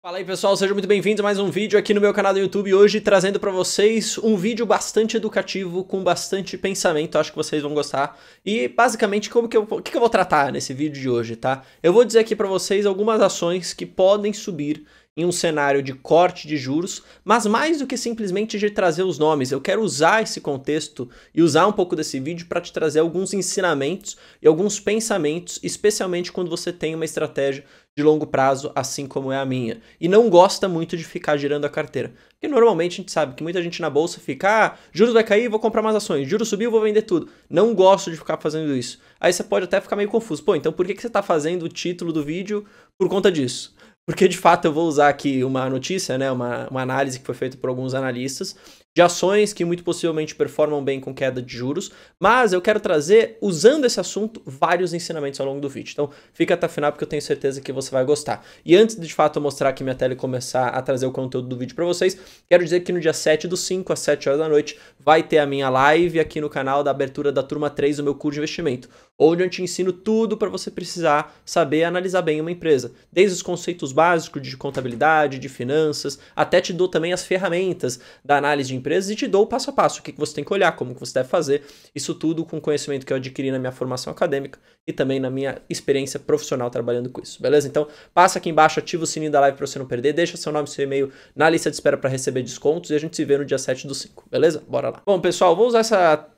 Fala aí pessoal, sejam muito bem-vindos a mais um vídeo aqui no meu canal do YouTube, hoje trazendo para vocês um vídeo bastante educativo, com bastante pensamento, acho que vocês vão gostar. E basicamente o que eu vou tratar nesse vídeo de hoje, tá? Eu vou dizer aqui para vocês algumas ações que podem subir em um cenário de corte de juros, mas mais do que simplesmente de trazer os nomes, eu quero usar esse contexto e usar um pouco desse vídeo para te trazer alguns ensinamentos e alguns pensamentos, especialmente quando você tem uma estratégia de longo prazo, assim como é a minha, e não gosta muito de ficar girando a carteira. Porque normalmente a gente sabe que muita gente na bolsa fica, juros vai cair, vou comprar mais ações, juros subiu, vou vender tudo. Não gosto de ficar fazendo isso. Aí você pode até ficar meio confuso. Pô, então por que você está fazendo o título do vídeo por conta disso? Porque de fato eu vou usar aqui uma notícia, né, uma análise que foi feita por alguns analistas de ações que muito possivelmente performam bem com queda de juros, mas eu quero trazer, usando esse assunto, vários ensinamentos ao longo do vídeo. Então fica até o final porque eu tenho certeza que você vai gostar. E antes de fato eu mostrar aqui minha tela e começar a trazer o conteúdo do vídeo para vocês, quero dizer que no dia 7/5 às 7 horas da noite vai ter a minha live aqui no canal da abertura da turma 3 do meu curso de investimento, onde eu te ensino tudo para você precisar saber analisar bem uma empresa, desde os conceitos básicos de contabilidade, de finanças, até te dou também as ferramentas da análise de empresas e te dou o passo a passo, o que você tem que olhar, como que você deve fazer, isso tudo com conhecimento que eu adquiri na minha formação acadêmica e também na minha experiência profissional trabalhando com isso, beleza? Então passa aqui embaixo, ativa o sininho da live para você não perder, deixa seu nome e seu e-mail na lista de espera para receber descontos e a gente se vê no dia 7/5, beleza? Bora lá. Bom pessoal, vou usar essa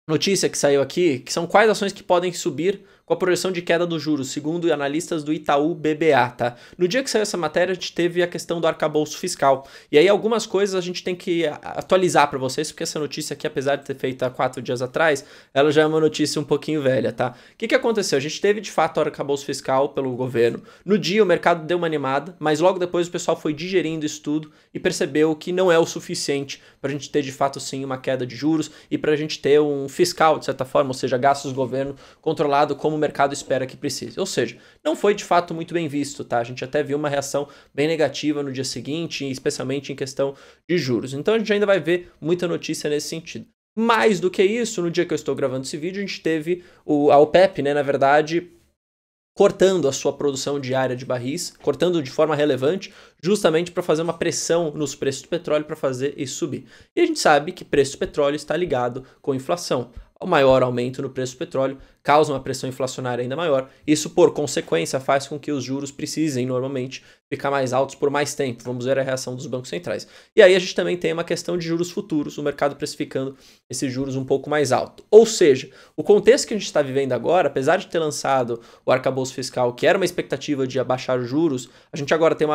notícia que saiu aqui, que são quais ações que podem subir com a projeção de queda dos juros, segundo analistas do Itaú BBA, tá? No dia que saiu essa matéria, a gente teve a questão do arcabouço fiscal. E aí algumas coisas a gente tem que atualizar para vocês, porque essa notícia aqui, apesar de ter feito há 4 dias atrás, ela já é uma notícia um pouquinho velha, tá? O que aconteceu? A gente teve de fato o arcabouço fiscal pelo governo. No dia o mercado deu uma animada, mas logo depois o pessoal foi digerindo isso tudo e percebeu que não é o suficiente para a gente ter de fato sim uma queda de juros e para a gente ter um fiscal, de certa forma, ou seja, gastos do governo controlado como o mercado espera que precise. Ou seja, não foi de fato muito bem visto, tá? A gente até viu uma reação bem negativa no dia seguinte, especialmente em questão de juros. Então a gente ainda vai ver muita notícia nesse sentido. Mais do que isso, no dia que eu estou gravando esse vídeo, a gente teve a OPEP, né, na verdade, cortando a sua produção diária de barris, cortando de forma relevante, justamente para fazer uma pressão nos preços do petróleo para fazer isso subir. E a gente sabe que preço do petróleo está ligado com inflação. O maior aumento no preço do petróleo causa uma pressão inflacionária ainda maior. Isso, por consequência, faz com que os juros precisem, normalmente, ficar mais altos por mais tempo. Vamos ver a reação dos bancos centrais. E aí a gente também tem uma questão de juros futuros, o mercado precificando esses juros um pouco mais alto. Ou seja, o contexto que a gente está vivendo agora, apesar de ter lançado o arcabouço fiscal, que era uma expectativa de abaixar os juros, a gente agora tem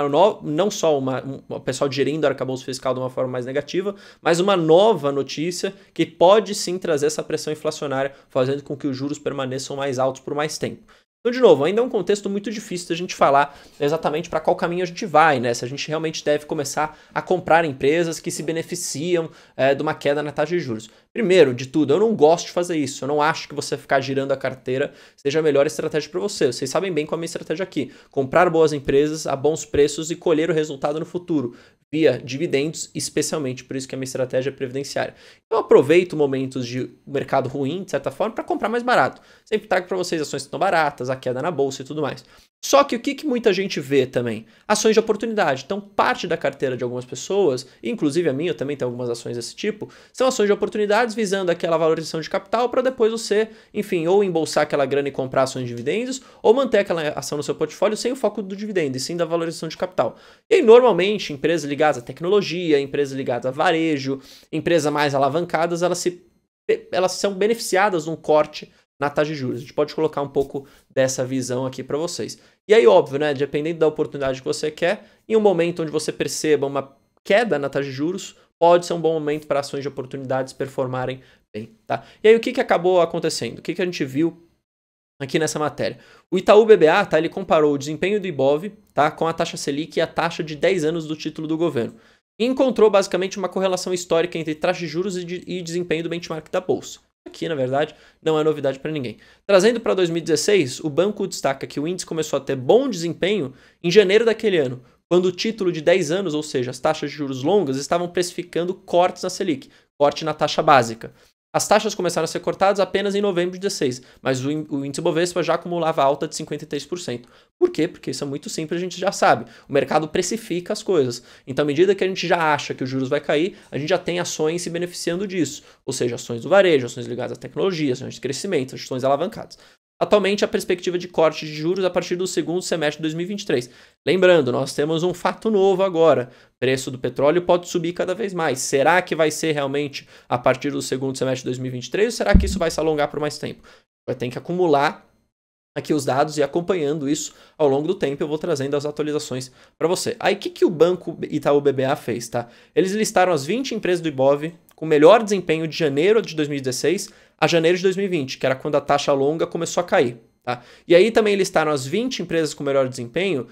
não só o pessoal gerindo o arcabouço fiscal de uma forma mais negativa, mas uma nova notícia que pode sim trazer essa pressão inflacionária, fazendo com que os juros permaneçam mais altos por mais tempo. Então, de novo, ainda é um contexto muito difícil da gente falar exatamente para qual caminho a gente vai, né? Se a gente realmente deve começar a comprar empresas que se beneficiam de uma queda na taxa de juros. Primeiro de tudo, eu não gosto de fazer isso. Eu não acho que você ficar girando a carteira seja a melhor estratégia para você. Vocês sabem bem qual é a minha estratégia aqui. Comprar boas empresas a bons preços e colher o resultado no futuro, via dividendos, especialmente por isso que a minha estratégia é previdenciária. Eu aproveito momentos de mercado ruim, de certa forma, para comprar mais barato. Sempre trago para vocês ações que estão baratas, a queda na bolsa e tudo mais. Só que o que muita gente vê também? Ações de oportunidade. Então, parte da carteira de algumas pessoas, inclusive a minha, eu também tenho algumas ações desse tipo, são ações de oportunidades visando aquela valorização de capital para depois você, enfim, ou embolsar aquela grana e comprar ações de dividendos, ou manter aquela ação no seu portfólio sem o foco do dividendo, e sim da valorização de capital. E aí, normalmente, empresas ligadas à tecnologia, empresas ligadas a varejo, empresas mais alavancadas, elas são beneficiadas de um corte na taxa de juros. A gente pode colocar um pouco dessa visão aqui para vocês. E aí, óbvio, né, dependendo da oportunidade que você quer, em um momento onde você perceba uma queda na taxa de juros, pode ser um bom momento para ações de oportunidades performarem bem, tá? E aí, o que acabou acontecendo? O que a gente viu aqui nessa matéria? O Itaú BBA, tá, ele comparou o desempenho do Ibov, tá, com a taxa Selic e a taxa de 10 anos do título do governo. E encontrou basicamente uma correlação histórica entre taxa de juros e desempenho do benchmark da bolsa. Aqui, na verdade, não é novidade para ninguém. Trazendo para 2016, o banco destaca que o índice começou a ter bom desempenho em janeiro daquele ano, quando o título de 10 anos, ou seja, as taxas de juros longas, estavam precificando cortes na Selic, corte na taxa básica. As taxas começaram a ser cortadas apenas em novembro de 16, mas o índice Bovespa já acumulava alta de 53%. Por quê? Porque isso é muito simples, a gente já sabe. O mercado precifica as coisas. Então, à medida que a gente já acha que os juros vai cair, a gente já tem ações se beneficiando disso. Ou seja, ações do varejo, ações ligadas à tecnologia, ações de crescimento, ações alavancadas. Atualmente, a perspectiva de corte de juros a partir do segundo semestre de 2023. Lembrando, nós temos um fato novo agora. O preço do petróleo pode subir cada vez mais. Será que vai ser realmente a partir do segundo semestre de 2023 ou será que isso vai se alongar por mais tempo? Vai ter que acumular aqui os dados e acompanhando isso ao longo do tempo eu vou trazendo as atualizações para você. Aí o que o Banco Itaú BBA fez, tá? Eles listaram as 20 empresas do Ibov com melhor desempenho de janeiro de 2016 a janeiro de 2020, que era quando a taxa longa começou a cair, tá? E aí também listaram as 20 empresas com melhor desempenho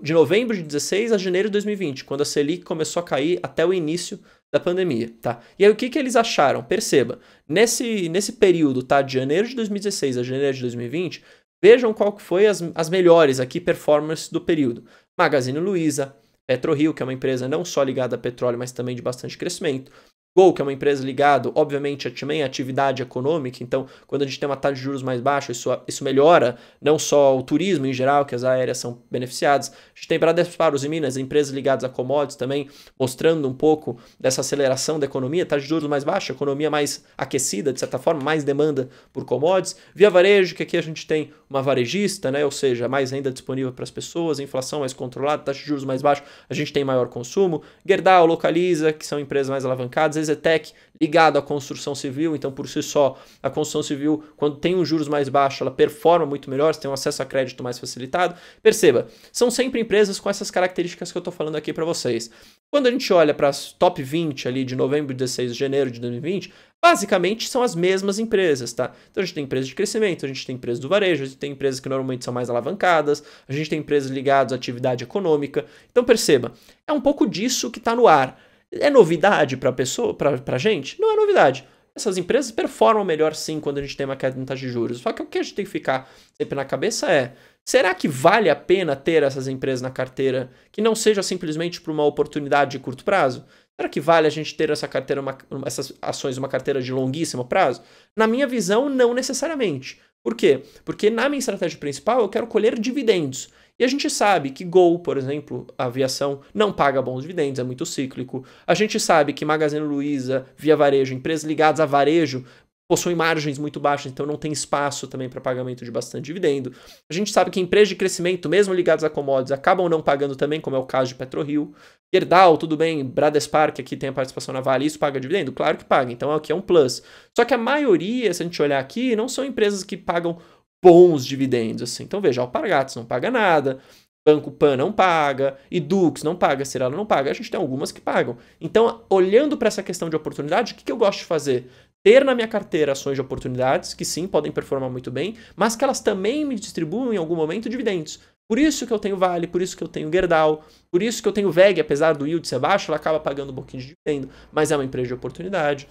de novembro de 16 a janeiro de 2020, quando a Selic começou a cair até o início da pandemia, tá? E aí o que eles acharam? Perceba, nesse período, tá, de janeiro de 2016 a janeiro de 2020, vejam qual que foi as melhores aqui performances do período. Magazine Luiza, PetroRio, que é uma empresa não só ligada a petróleo, mas também de bastante crescimento. Gol, que é uma empresa ligada, obviamente, também à atividade econômica. Então, quando a gente tem uma taxa de juros mais baixa, isso melhora não só o turismo em geral, que as aéreas são beneficiadas. A gente tem Bradespar, e Minas, empresas ligadas a commodities também, mostrando um pouco dessa aceleração da economia. Taxa de juros mais baixa, economia mais aquecida, de certa forma, mais demanda por commodities. Via Varejo, que aqui a gente tem uma varejista, né? Ou seja, mais renda disponível para as pessoas, inflação mais controlada, taxa de juros mais baixa, a gente tem maior consumo. Gerdau, Localiza, que são empresas mais alavancadas. EZTEC, ligado à construção civil, então por si só, a construção civil, quando tem os juros mais baixos, ela performa muito melhor, você tem um acesso a crédito mais facilitado. Perceba, são sempre empresas com essas características que eu estou falando aqui para vocês. Quando a gente olha para as top 20 ali de novembro de 16 de janeiro de 2020, basicamente são as mesmas empresas, tá? Então a gente tem empresas de crescimento, a gente tem empresas do varejo, a gente tem empresas que normalmente são mais alavancadas, a gente tem empresas ligadas à atividade econômica. Então perceba, é um pouco disso que está no ar. É novidade para a gente? Não é novidade. Essas empresas performam melhor sim quando a gente tem uma queda de taxa de juros. Só que o que a gente tem que ficar sempre na cabeça é: será que vale a pena ter essas empresas na carteira que não seja simplesmente por uma oportunidade de curto prazo? Será que vale a gente ter essa carteira, essas ações, uma carteira de longuíssimo prazo? Na minha visão, não necessariamente. Por quê? Porque na minha estratégia principal eu quero colher dividendos. E a gente sabe que Gol, por exemplo, a aviação, não paga bons dividendos, é muito cíclico. A gente sabe que Magazine Luiza, Via Varejo, empresas ligadas a varejo, possuem margens muito baixas, então não tem espaço também para pagamento de bastante dividendo. A gente sabe que empresas de crescimento, mesmo ligadas a commodities, acabam não pagando também, como é o caso de PetroRio. Gerdau, tudo bem, Bradespar, que aqui tem a participação na Vale, isso paga dividendo? Claro que paga, então aqui é um plus. Só que a maioria, se a gente olhar aqui, não são empresas que pagam bons dividendos, assim. Então veja, Alpargatas não paga nada, Banco Pan não paga, Edux não paga, Cyrela não paga, a gente tem algumas que pagam. Então, olhando para essa questão de oportunidade, o que eu gosto de fazer? Ter na minha carteira ações de oportunidades, que sim, podem performar muito bem, mas que elas também me distribuam em algum momento dividendos. Por isso que eu tenho Vale, por isso que eu tenho Gerdau, por isso que eu tenho VEG, apesar do yield ser baixo, ela acaba pagando um pouquinho de dividendo, mas é uma empresa de oportunidade.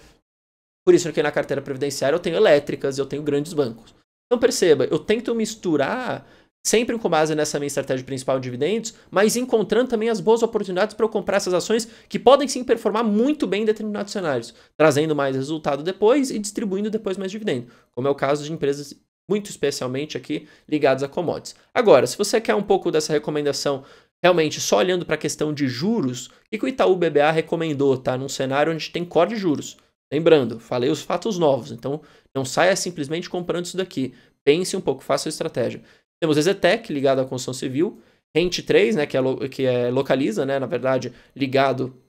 Por isso que na carteira previdenciária eu tenho elétricas, eu tenho grandes bancos. Então perceba, eu tento misturar sempre com base nessa minha estratégia principal de dividendos, mas encontrando também as boas oportunidades para eu comprar essas ações que podem sim performar muito bem em determinados cenários, trazendo mais resultado depois e distribuindo depois mais dividendo, como é o caso de empresas muito especialmente aqui ligadas a commodities. Agora, se você quer um pouco dessa recomendação realmente só olhando para a questão de juros, o que o Itaú BBA recomendou, tá? Num cenário onde tem corte de juros. Lembrando, falei os fatos novos, então não saia simplesmente comprando isso daqui. Pense um pouco, faça a estratégia. Temos EZTEC, ligado à construção civil, Rent 3, né, que é Localiza, né, na verdade, ligado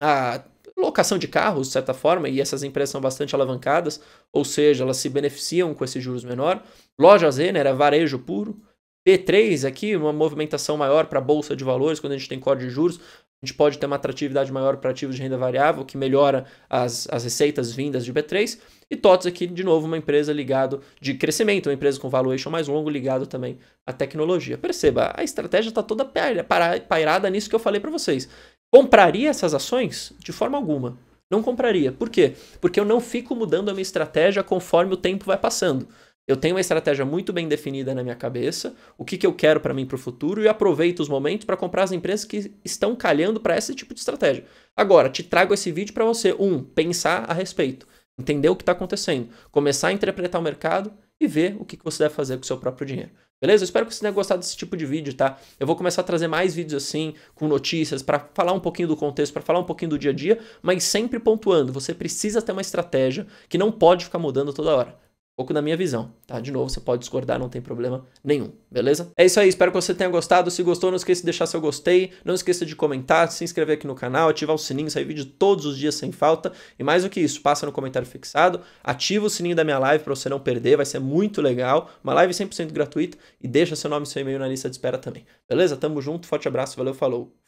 à locação de carros, de certa forma, e essas empresas são bastante alavancadas, ou seja, elas se beneficiam com esses juros menor. Loja Zener é varejo puro. P3 aqui, uma movimentação maior para a bolsa de valores, quando a gente tem corte de juros, a gente pode ter uma atratividade maior para ativos de renda variável, que melhora as receitas vindas de B3. E TOTS aqui, de novo, uma empresa ligada de crescimento, uma empresa com valuation mais longo, ligado também à tecnologia. Perceba, a estratégia está toda pairada nisso que eu falei para vocês. Compraria essas ações? De forma alguma. Não compraria. Por quê? Porque eu não fico mudando a minha estratégia conforme o tempo vai passando. Eu tenho uma estratégia muito bem definida na minha cabeça, o que eu quero para mim para o futuro e aproveito os momentos para comprar as empresas que estão calhando para esse tipo de estratégia. Agora, te trago esse vídeo para você, pensar a respeito. entender o que está acontecendo, começar a interpretar o mercado e ver o que você deve fazer com o seu próprio dinheiro. Beleza? Eu espero que você tenha gostado desse tipo de vídeo, tá? Eu vou começar a trazer mais vídeos assim, com notícias, para falar um pouquinho do contexto, para falar um pouquinho do dia a dia, mas sempre pontuando. Você precisa ter uma estratégia que não pode ficar mudando toda hora. Um pouco da minha visão, tá? De novo, você pode discordar, não tem problema nenhum, beleza? É isso aí, espero que você tenha gostado. Se gostou, não esqueça de deixar seu gostei, não esqueça de comentar, se inscrever aqui no canal, ativar o sininho, sair vídeo todos os dias sem falta. E mais do que isso, passa no comentário fixado, ativa o sininho da minha live para você não perder, vai ser muito legal. Uma live 100% gratuita e deixa seu nome e seu e-mail na lista de espera também. Beleza? Tamo junto, forte abraço, valeu, falou.